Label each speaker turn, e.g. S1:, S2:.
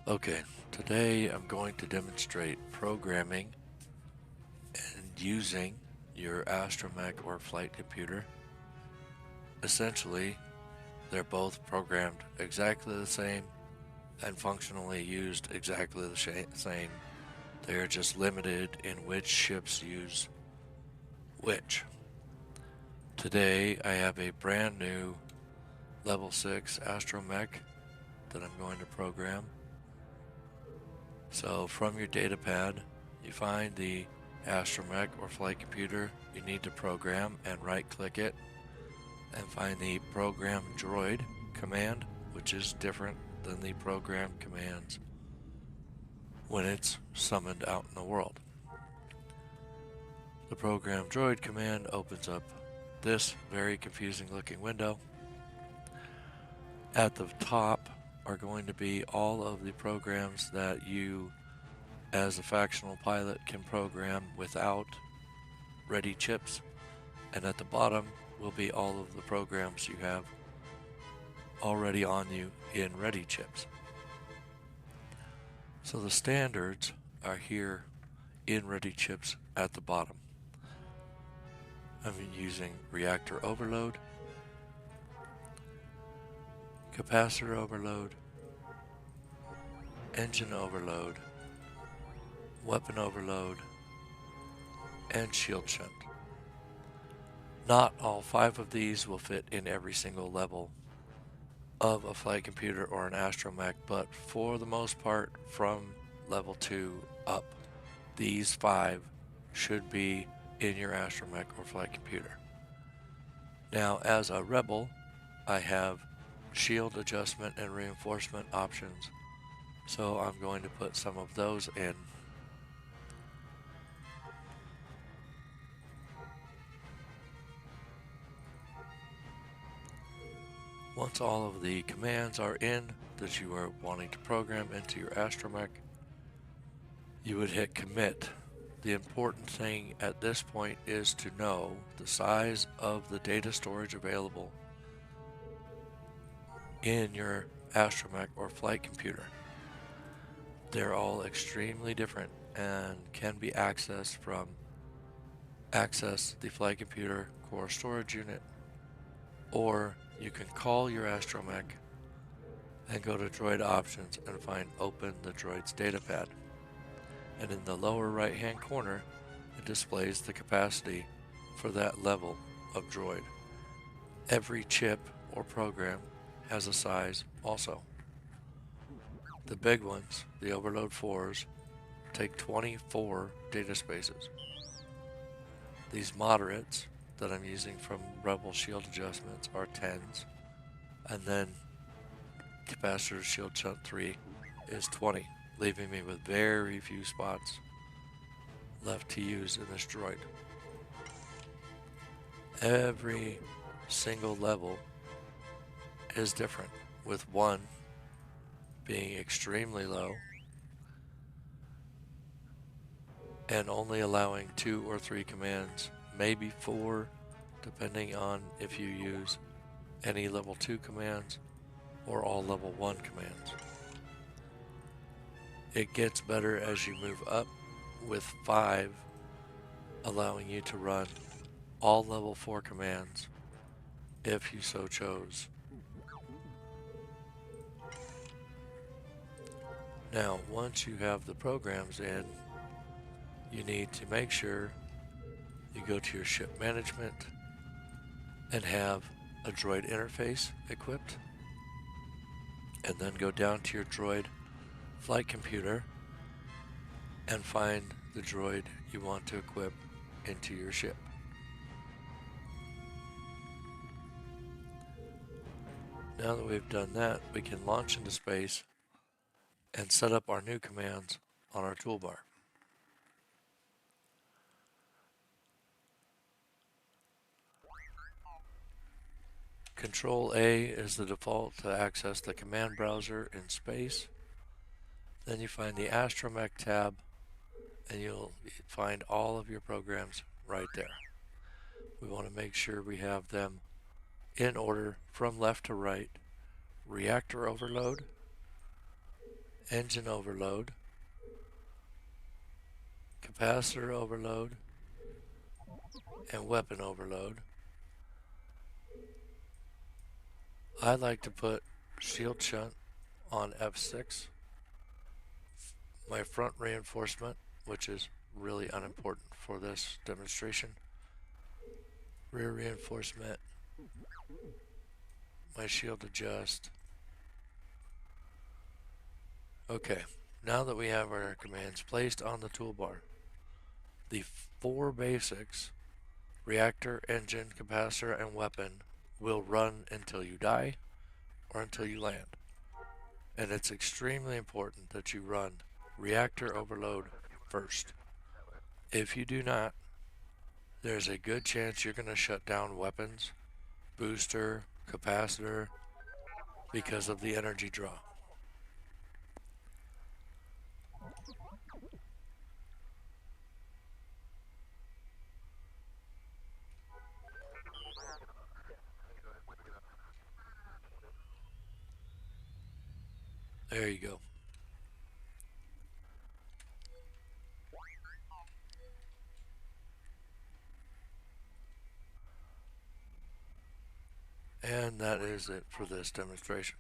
S1: Okay, today I'm going to demonstrate programming and using your Astromech or flight computer. Essentially, they're both programmed exactly the same and functionally used exactly the same. They are just limited in which ships use which. Today I have a brand new level 6 Astromech that I'm going to program. So from your data pad, you find the Astromech or flight computer you need to program and right click it and find the program droid command, which is different than the program commands when it's summoned out in the world. The program droid command opens up this very confusing looking window. At the top are going to be all of the programs that you as a factional pilot can program without ready chips, and at the bottom will be all of the programs you have already on you in ready chips. So the standards are here in ready chips at the bottom. I'm using reactor overload, capacitor overload, engine overload, weapon overload, and shield shunt. Not all 5 of these will fit in every single level of a flight computer or an astromech, but for the most part from level 2 up, these 5 should be in your astromech or flight computer. Now as a rebel, I have shield adjustment and reinforcement options, so I'm going to put some of those in. Once all of the commands are in that you are wanting to program into your astromech, you would hit commit. The important thing at this point is to know the size of the data storage available in your astromech or flight computer. They're all extremely different and can be accessed from access the flight computer core storage unit, or you can call your astromech and go to droid options and find open the droid's datapad. And in the lower right hand corner, it displays the capacity for that level of droid. Every chip or program has a size also. The big ones, the Overload 4s, take 24 data spaces. These moderates that I'm using from Rebel Shield Adjustments are 10s, and then Capacitor Shield Shunt 3 is 20, leaving me with very few spots left to use in this droid. Every single level is different, with 1 being extremely low and only allowing 2 or 3 commands, maybe 4, depending on if you use any level 2 commands or all level 1 commands. It gets better as you move up, with 5 allowing you to run all level 4 commands if you so chose. Now, once you have the programs in, you need to make sure you go to your ship management and have a droid interface equipped, and then go down to your droid flight computer and find the droid you want to equip into your ship. Now that we've done that, we can launch into space and set up our new commands on our toolbar. Control A is the default to access the command browser in space. Then you find the Astromech tab and you'll find all of your programs right there. We want to make sure we have them in order from left to right: reactor overload, engine overload, capacitor overload, and weapon overload. I like to put shield shunt on F6, my front reinforcement, which is really unimportant for this demonstration, rear reinforcement, my shield adjust. Okay, now that we have our commands placed on the toolbar, the four basics, reactor, engine, capacitor, and weapon, will run until you die or until you land. And it's extremely important that you run reactor overload first. If you do not, there's a good chance you're going to shut down weapons, booster, capacitor, because of the energy draw. There you go. And that is it for this demonstration.